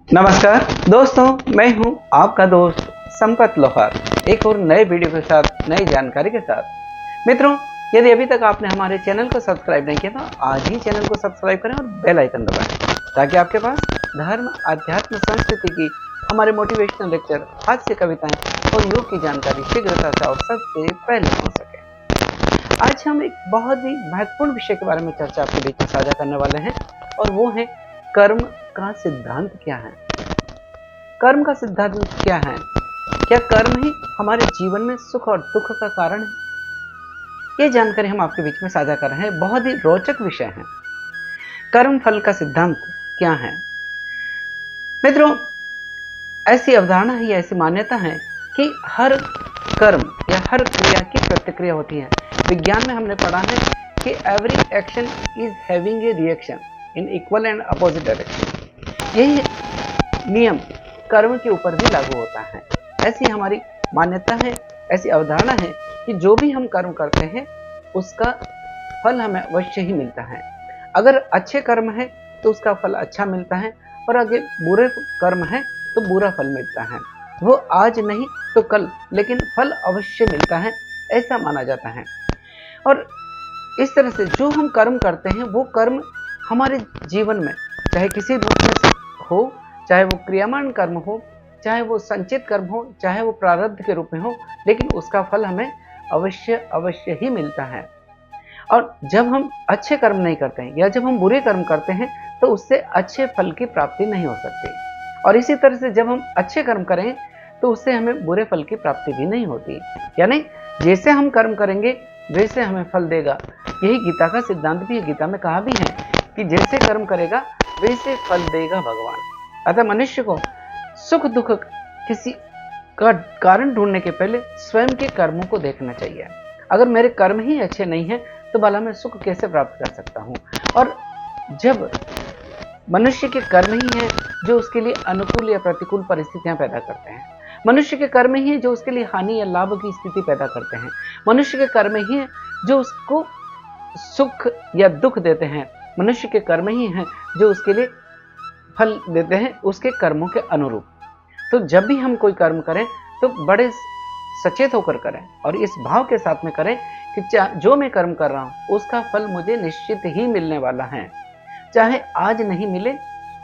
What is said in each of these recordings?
नमस्कार दोस्तों, मैं हूं आपका दोस्त संपत लोहार, एक और नए वीडियो के साथ, नई जानकारी के साथ। मित्रों, यदि अभी तक आपने हमारे चैनल को सब्सक्राइब नहीं किया तो आज ही चैनल को सब्सक्राइब करें और बेल आइकन दबाएं, ताकि आपके पास धर्म, अध्यात्म, संस्कृति की हमारे मोटिवेशनल लेक्चर, हास्य कविताएं और योग की जानकारी शीघ्रता से और सबसे पहले पहुंच सके। आज हम एक बहुत ही महत्वपूर्ण विषय के बारे में चर्चा आपके बीच में साझा करने वाले हैं, और वो है कर्म का सिद्धांत क्या है। कर्म का सिद्धांत क्या है? क्या कर्म ही हमारे जीवन में सुख और दुख का कारण है? ये जानकारी हम आपके बीच में साझा कर रहे हैं। बहुत ही रोचक विषय है। कर्म फल का सिद्धांत क्या है? मित्रों, ऐसी अवधारणा है, ऐसी मान्यता है कि हर कर्म या हर क्रिया की प्रतिक्रिया होती है। विज्ञान में हमने पढ़ा है कि every action is having a reaction in equal and opposite direction. यही नियम कर्म के ऊपर भी लागू होता है। ऐसी हमारी मान्यता है, ऐसी अवधारणा है कि जो भी हम कर्म करते हैं उसका फल हमें अवश्य ही मिलता है। अगर अच्छे कर्म है तो उसका फल अच्छा मिलता है, और अगर बुरे कर्म है तो बुरा फल मिलता है। वो आज नहीं तो कल, लेकिन फल अवश्य मिलता है, ऐसा माना जाता है। और इस तरह से जो हम कर्म करते हैं वो कर्म हमारे जीवन में चाहे किसी रूप में हो, चाहे वो क्रियामान कर्म हो, चाहे वो संचित कर्म हो, चाहे वो प्रारब्ध के रूप में हो, लेकिन उसका फल हमें अवश्य ही मिलता है। और जब हम अच्छे कर्म नहीं करते हैं या जब हम बुरे कर्म करते हैं तो उससे अच्छे फल की प्राप्ति नहीं हो सकती। और इसी तरह से जब हम अच्छे कर्म करें तो उससे हमें बुरे फल की प्राप्ति भी नहीं होती। यानी जैसे हम कर्म करेंगे वैसे हमें फल देगा। यही गीता का सिद्धांत भी है। गीता में कहा भी है कि जैसे कर्म करेगा वैसे फल देगा भगवान। अतः मनुष्य को सुख दुख किसी का कारण ढूंढने के पहले स्वयं के कर्मों को देखना चाहिए। अगर मेरे कर्म ही अच्छे नहीं हैं तो भला मैं सुख कैसे प्राप्त कर सकता हूँ? और जब मनुष्य के कर्म ही हैं जो उसके लिए अनुकूल या प्रतिकूल परिस्थितियां पैदा करते हैं, मनुष्य के कर्म ही है जो उसके लिए हानि या लाभ की स्थिति पैदा करते हैं, मनुष्य के कर्म ही है जो उसको सुख या दुख देते हैं, मनुष्य के कर्म ही हैं जो उसके लिए फल देते हैं उसके कर्मों के अनुरूप। तो जब भी हम कोई कर्म करें तो बड़े सचेत होकर करें और इस भाव के साथ में करें कि जो मैं कर्म कर रहा हूं उसका फल मुझे निश्चित ही मिलने वाला है। चाहे आज नहीं मिले,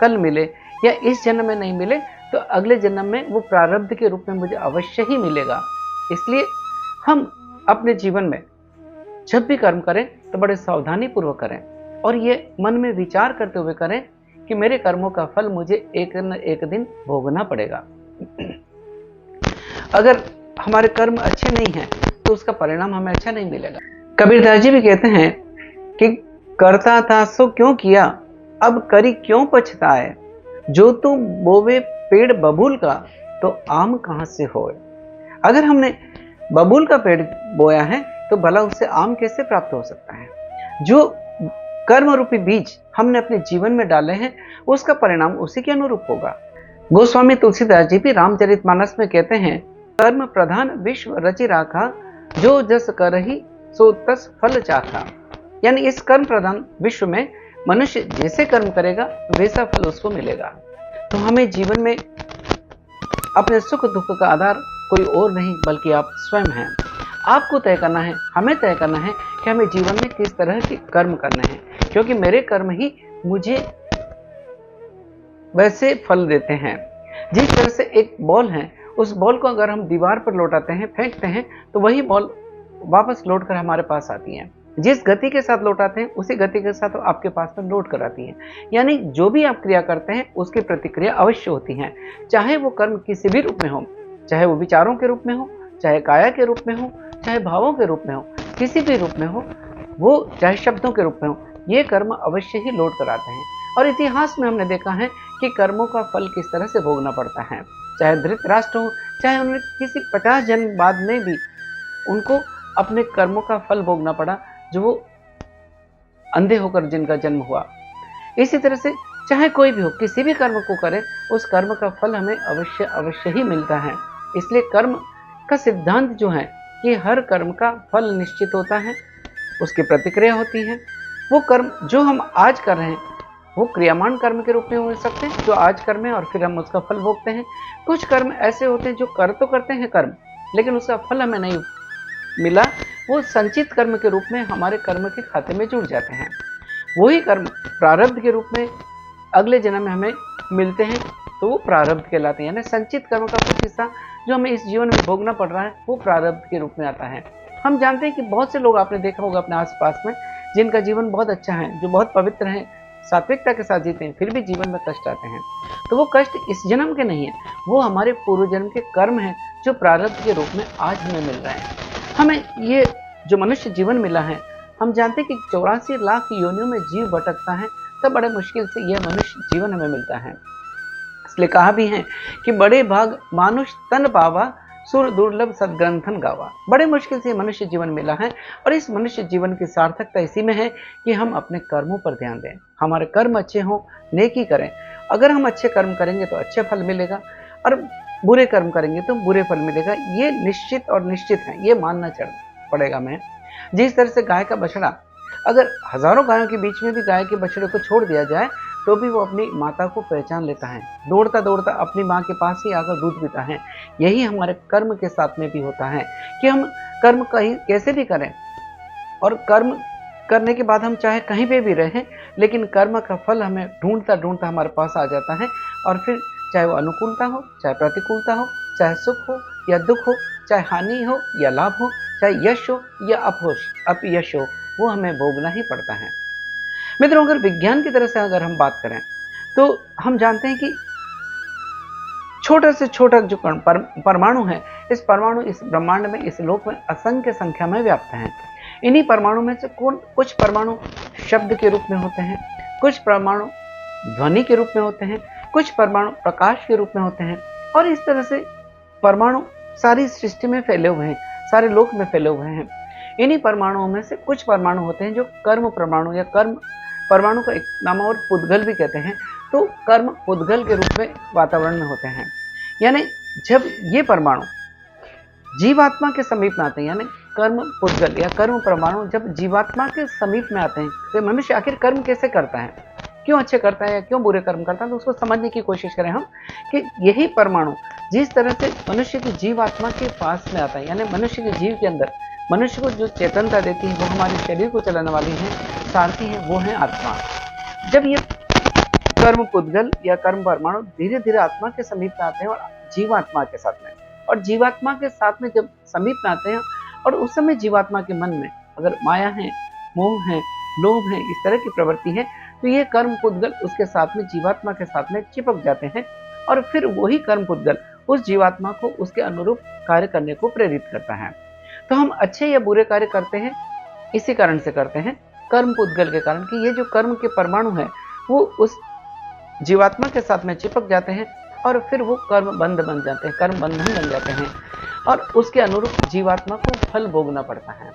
कल मिले, या इस जन्म में नहीं मिले तो अगले जन्म में वो प्रारब्ध के रूप में मुझे अवश्य ही मिलेगा। इसलिए हम अपने जीवन में जब भी कर्म करें तो बड़े सावधानी पूर्वक करें और ये मन में विचार करते हुए करें कि मेरे कर्मों का फल मुझे एक न एक दिन भोगना पड़ेगा। अगर हमारे कर्म अच्छे नहीं हैं तो उसका परिणाम हमें अच्छा नहीं मिलेगा। कबीरदास जी भी कहते हैं कि करता था सो क्यों किया, अब करी क्यों पछताए, जो तू बोवे पेड़ बबूल का तो आम कहां से होए। अगर हमने बबूल का पेड़ बोया है तो भला उससे आम कैसे प्राप्त हो सकता है? जो कर्म रूपी बीज हमने अपने जीवन में डाले हैं उसका परिणाम उसी के अनुरूप होगा। गोस्वामी तुलसीदास जी भी रामचरितमानस में कहते हैं, कर्म प्रधान विश्व रचि राखा, जो जस करहि सो तस फल चाखा। यानी इस कर्म प्रधान विश्व में मनुष्य जैसे कर्म करेगा वैसा फल उसको मिलेगा। तो हमें जीवन में अपने सुख दुख का आधार कोई और नहीं बल्कि आप स्वयं हैं। आपको तय करना है, हमें तय करना है कि हमें जीवन में किस तरह के कर्म करने हैं, क्योंकि मेरे कर्म ही मुझे वैसे फल देते हैं। जिस तरह से एक बॉल है, उस बॉल को अगर हम दीवार पर लौटाते हैं, फेंकते हैं, तो वही बॉल वापस लौट कर हमारे पास आती है। जिस गति के साथ लौटाते हैं उसी गति के साथ आपके पास में लौट कर आती है। यानी जो भी आप क्रिया करते हैं उसकी प्रतिक्रिया अवश्य होती है, चाहे वो कर्म किसी भी रूप में हो, चाहे वो विचारों के रूप में हो, चाहे काया के रूप में हो, चाहे भावों के रूप में हो, किसी भी रूप में हो, वो चाहे शब्दों के रूप में हो, ये कर्म अवश्य ही लौट कर आते हैं। और इतिहास में हमने देखा है कि कर्मों का फल किस तरह से भोगना पड़ता है। चाहे धृतराष्ट्र हो, चाहे उन्हें किसी 50 जन्म बाद में भी उनको अपने कर्मों का फल भोगना पड़ा, जो वो अंधे होकर जिनका जन्म हुआ। इसी तरह से चाहे कोई भी हो, किसी भी कर्म को करे उस कर्म का फल हमें अवश्य ही मिलता है। इसलिए कर्म का सिद्धांत जो है कि हर कर्म का फल निश्चित होता है, उसकी प्रतिक्रिया होती है। वो कर्म जो हम आज कर रहे हैं वो क्रियामान कर्म के रूप में हो सकते हैं जो आज कर्म है और फिर हम उसका फल भोगते हैं। कुछ कर्म ऐसे होते हैं जो कर तो करते हैं कर्म, लेकिन उसका फल हमें नहीं मिला, वो संचित कर्म के रूप में हमारे कर्म के खाते में जुड़ जाते हैं। वही कर्म प्रारब्ध के रूप में अगले जन्म में हमें मिलते हैं, तो वो प्रारब्ध कहलाते हैं। यानी संचित कर्म का कुछ हिस्सा जो हमें इस जीवन में भोगना पड़ रहा है वो प्रारब्ध के रूप में आता है। हम जानते हैं कि बहुत से लोग आपने देखा होगा अपने आसपास में जिनका जीवन बहुत अच्छा है, जो बहुत पवित्र हैं, सात्विकता के साथ जीते हैं, फिर भी जीवन में कष्ट आते हैं। तो वो कष्ट इस जन्म के नहीं है, वो हमारे पूर्व जन्म के कर्म हैं जो प्रारब्ध के रूप में आज हमें मिल रहे हैं। हमें ये जो मनुष्य जीवन मिला है, हम जानते हैं कि 84 लाख योनियों में जीव भटकता है, तब बड़े मुश्किल से यह मनुष्य जीवन हमें मिलता है। इसलिए कहा भी है कि बड़े भाग मानुष तन पावा, सुर दुर्लभ सदग्रंथन गावा। बड़े मुश्किल से मनुष्य जीवन मिला है और इस मनुष्य जीवन की सार्थकता इसी में है कि हम अपने कर्मों पर ध्यान दें, हमारे कर्म अच्छे हों, नेकी करें। अगर हम अच्छे कर्म करेंगे तो अच्छे फल मिलेगा और बुरे कर्म करेंगे तो बुरे फल मिलेगा। ये निश्चित और निश्चित है, ये मानना पड़ेगा हमें। जिस तरह से गाय का बछड़ा, अगर हजारों गायों के बीच में भी गाय के बछड़े को छोड़ दिया जाए तो भी वो अपनी माता को पहचान लेता है, दौड़ता दौड़ता अपनी माँ के पास ही आकर दूध पीता है। यही हमारे कर्म के साथ में भी होता है कि हम कर्म कहीं कैसे भी करें और कर्म करने के बाद हम चाहे कहीं पे भी रहें, लेकिन कर्म का फल हमें ढूंढता ढूंढता हमारे पास आ जाता है। और फिर चाहे वो अनुकूलता हो, चाहे प्रतिकूलता हो, चाहे सुख हो या दुख हो, चाहे हानि हो या लाभ हो, चाहे यश हो या अपयश हो, वो हमें भोगना ही पड़ता है। मित्रों, अगर विज्ञान की तरह से अगर हम बात करें तो हम जानते हैं कि छोटा से छोटा जो परमाणु है, इस परमाणु इस ब्रह्मांड में, इस लोक में असंख्य संख्या में व्याप्त हैं। इन्हीं परमाणु में से कुछ परमाणु शब्द के रूप में होते हैं, कुछ परमाणु ध्वनि के रूप में होते हैं, कुछ परमाणु प्रकाश के रूप में होते हैं। और इस तरह से परमाणु सारी सृष्टि में फैले हुए हैं, सारे लोक में फैले हुए हैं। इन्हीं परमाणुओं में से कुछ परमाणु होते हैं जो कर्म परमाणु या कर्म परमाणु का एक नाम और पुद्गल भी कहते हैं। तो कर्म पुद्गल के रूप में वातावरण में होते हैं। यानी जब ये परमाणु जीवात्मा के समीप में आते हैं, यानी कर्म पुद्गल या कर्म परमाणु जब जीवात्मा के समीप में आते हैं, तो मनुष्य आखिर कर्म कैसे करता है, क्यों अच्छे करता है या क्यों बुरे कर्म करता है, तो उसको समझने की कोशिश करें हम कि यही परमाणु जिस तरह से मनुष्य की जीवात्मा के पास में आता है, यानी मनुष्य के जीव के अंदर मनुष्य को जो चेतनता देती है, वो हमारे शरीर को चलाने वाली है, सारथी है, वो है आत्मा। जब ये कर्म पुद्गल या कर्म परमाणु धीरे धीरे आत्मा के समीप में आते हैं और जीवात्मा के साथ में, और जीवात्मा के साथ में जब समीप में आते हैं और उस समय जीवात्मा के मन में अगर माया है, मोह है, लोभ है, इस तरह की प्रवृत्ति है, तो ये कर्म पुद्गल उसके साथ में जीवात्मा के साथ में चिपक जाते हैं और फिर वही कर्म पुद्गल उस जीवात्मा को उसके अनुरूप कार्य करने को प्रेरित करता है। तो हम अच्छे या बुरे कार्य करते हैं इसी कारण से करते हैं, कर्म पुद्गल के कारण, कि ये जो कर्म के परमाणु है वो उस जीवात्मा के साथ में चिपक जाते हैं और फिर वो कर्म बंध बन जाते हैं, कर्म बंधन बन जाते हैं और उसके अनुरूप जीवात्मा को फल भोगना पड़ता है।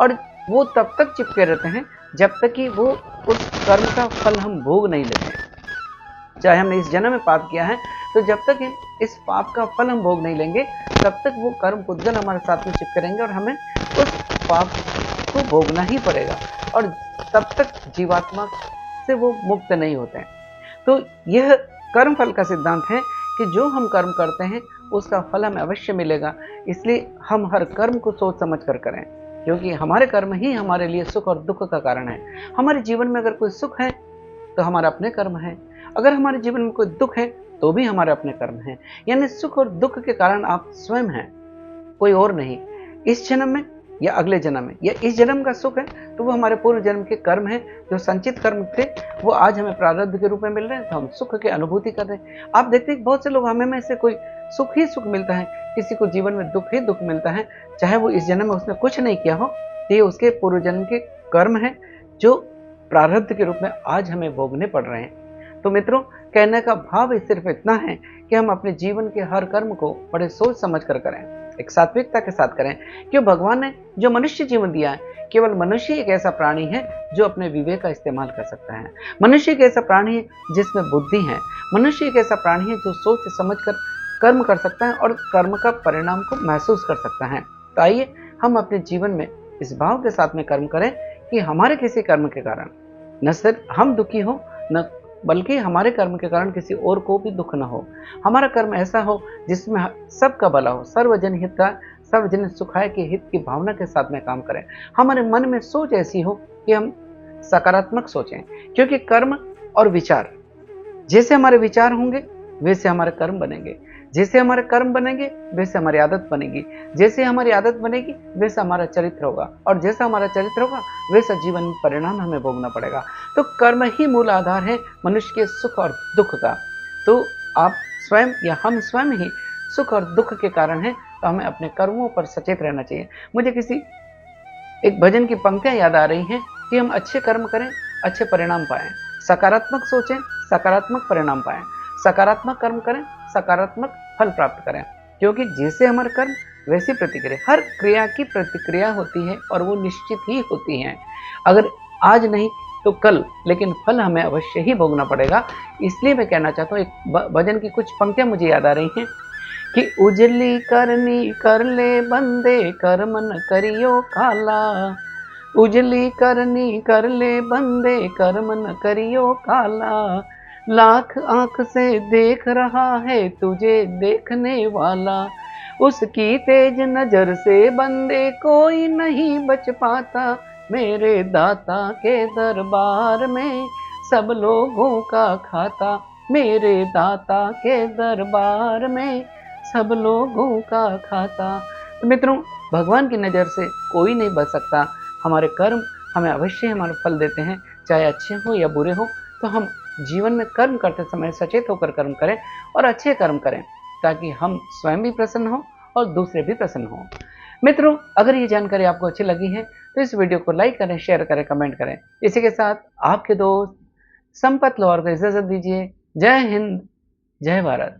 और वो तब तक चिपके रहते हैं जब तक कि वो उस कर्म का फल हम भोग नहीं लेते। चाहे हमने इस जन्म में पाप किया है, तो जब तक इस पाप का फल हम भोग नहीं लेंगे, तब तक वो कर्म पुद्गल हमारे साथ में चिपके रहेंगे और हमें उस पाप को भोगना ही पड़ेगा और तब तक जीवात्मा से वो मुक्त नहीं होते हैं। तो यह कर्म फल का सिद्धांत है कि जो हम कर्म करते हैं उसका फल हमें अवश्य मिलेगा। इसलिए हम हर कर्म को सोच समझ कर करें, क्योंकि हमारे कर्म ही हमारे लिए सुख और दुख का कारण है। हमारे जीवन में अगर कोई सुख है तो हमारा अपने कर्म है, अगर हमारे जीवन में कोई दुख है तो भी हमारे अपने कर्म हैं। यानी सुख और दुख के कारण आप स्वयं हैं, कोई और नहीं। इस जन्म में या अगले जन्म में या इस जन्म का सुख है तो वो हमारे पूर्व जन्म के कर्म हैं, जो संचित कर्म थे वो आज हमें प्रारब्ध के रूप में मिल रहे हैं, तो हम सुख की अनुभूति कर रहे हैं। आप देखते हैं बहुत से लोग, हमें में से कोई सुख ही सुख मिलता है, किसी को जीवन में दुख ही दुख मिलता है, चाहे वो इस जन्म में उसने कुछ नहीं किया हो, तो ये उसके पूर्व जन्म के कर्म है जो प्रारब्ध के रूप में आज हमें भोगने पड़ रहे हैं। तो मित्रों, कहने का भाव सिर्फ इतना है कि हम अपने जीवन के हर कर्म को बड़े सोच समझ कर करें, एक सात्विकता के साथ करें। क्यों भगवान ने जो मनुष्य जीवन दिया है, केवल मनुष्य एक ऐसा प्राणी है जो अपने विवेक का इस्तेमाल कर सकता है। मनुष्य एक ऐसा प्राणी है जिसमें बुद्धि है। मनुष्य एक ऐसा प्राणी है जो सोच समझ कर कर्म कर सकता है और कर्म का परिणाम को महसूस कर सकता है। तो आइए हम अपने जीवन में इस भाव के साथ में कर्म करें कि हमारे किसी कर्म के कारण न सिर्फ हम दुखी हो, न बल्कि हमारे कर्म के कारण किसी और को भी दुख न हो। हमारा कर्म ऐसा हो जिसमें सबका भला हो, सर्वजन हित का, सर्वजन सुखाय के हित की भावना के साथ में काम करें। हमारे मन में सोच ऐसी हो कि हम सकारात्मक सोचें, क्योंकि कर्म और विचार, जैसे हमारे विचार होंगे वैसे हमारे कर्म बनेंगे, जैसे हमारे कर्म बनेंगे वैसे हमारी आदत बनेगी, जैसे हमारी आदत बनेगी वैसा हमारा चरित्र होगा, और जैसा हमारा चरित्र होगा वैसा जीवन में परिणाम हमें भोगना पड़ेगा। तो कर्म ही मूल आधार है मनुष्य के सुख और दुख का। तो आप स्वयं या हम स्वयं ही सुख और दुख के कारण हैं, तो हमें अपने कर्मों पर सचेत रहना चाहिए। मुझे किसी एक भजन की पंक्तियां याद आ रही हैं कि हम अच्छे कर्म करें, अच्छे परिणाम पाएं, सकारात्मक सोचें, सकारात्मक परिणाम पाएं, सकारात्मक कर्म करें, सकारात्मक फल प्राप्त करें। क्योंकि जैसे हमारे कर्म वैसी प्रतिक्रिया, हर क्रिया की प्रतिक्रिया होती है और वो निश्चित ही होती है। अगर आज नहीं तो कल, लेकिन फल हमें अवश्य ही भोगना पड़ेगा। इसलिए मैं कहना चाहता हूँ, एक भजन की कुछ पंक्तियां मुझे याद आ रही हैं कि उजली करनी कर ले बंदे, कर्म न करियो काला। उजली करनी कर ले बंदे, कर्म न करियो काला। लाख आंख से देख रहा है तुझे देखने वाला, उसकी तेज नजर से बंदे कोई नहीं बच पाता। मेरे दाता के दरबार में सब लोगों का खाता, मेरे दाता के दरबार में सब लोगों का खाता। तो मित्रों, भगवान की नज़र से कोई नहीं बच सकता। हमारे कर्म हमें अवश्य हमारा फल देते हैं, चाहे अच्छे हो या बुरे हो। तो हम जीवन में कर्म करते समय सचेत होकर कर्म करें और अच्छे कर्म करें, ताकि हम स्वयं भी प्रसन्न हो और दूसरे भी प्रसन्न हो। मित्रों, अगर ये जानकारी आपको अच्छी लगी है तो इस वीडियो को लाइक करें, शेयर करें, कमेंट करें। इसी के साथ आपके दोस्त संपत लोहार को इजाजत दीजिए। जय हिंद, जय भारत।